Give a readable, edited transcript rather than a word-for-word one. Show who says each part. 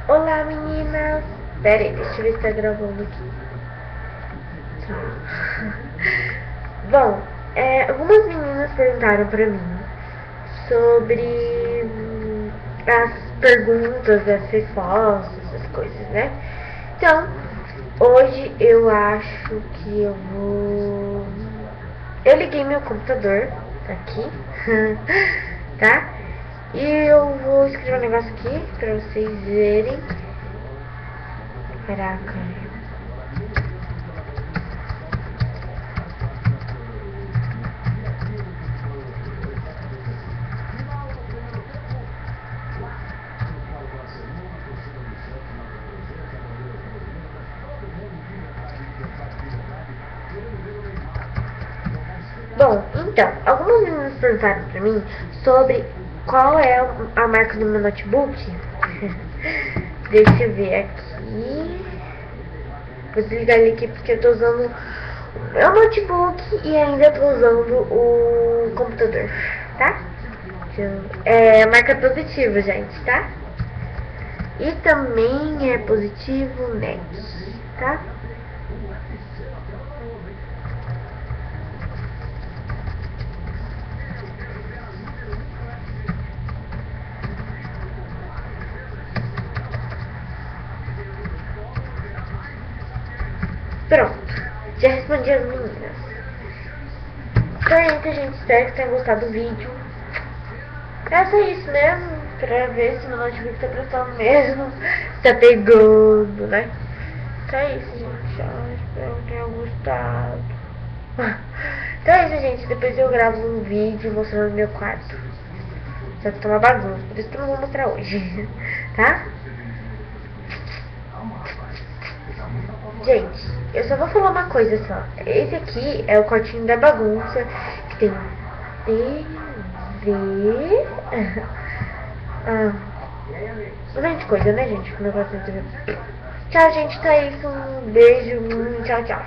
Speaker 1: Olá, meninas! Pera aí, deixa eu ver se tá gravando aqui. Tá. Bom, algumas meninas perguntaram pra mim sobre as perguntas, as respostas, essas coisas, né? Então, hoje eu acho que eu vou... Eu liguei meu computador aqui, tá? E eu vou escrever um negócio aqui pra vocês verem. Caraca. Bom, então, algumas meninas perguntaram pra mim sobre qual é a marca do meu notebook. Deixa eu ver aqui. Vou desligar ele aqui porque eu tô usando o meu notebook e ainda tô usando o computador, tá? É marca positivo, gente, tá? E também é positivo NEC, tá? Pronto, já respondi as meninas. Então é isso, gente. Espero que tenham gostado do vídeo. É só isso mesmo, pra ver se meu notebook tá prestando mesmo, tá pegando, né? Então é isso, gente. Espero que tenham gostado. Então é isso, gente. Depois eu gravo um vídeo mostrando meu quarto. Só que tá uma bagunça, por isso que eu não vou mostrar hoje, tá? Gente, eu só vou falar uma coisa só. Esse aqui é o quartinho da bagunça, que tem TV. Bastante coisa, né, gente? Com o negócio de TV. Tchau, gente. Tá isso. Um beijo. Tchau, tchau.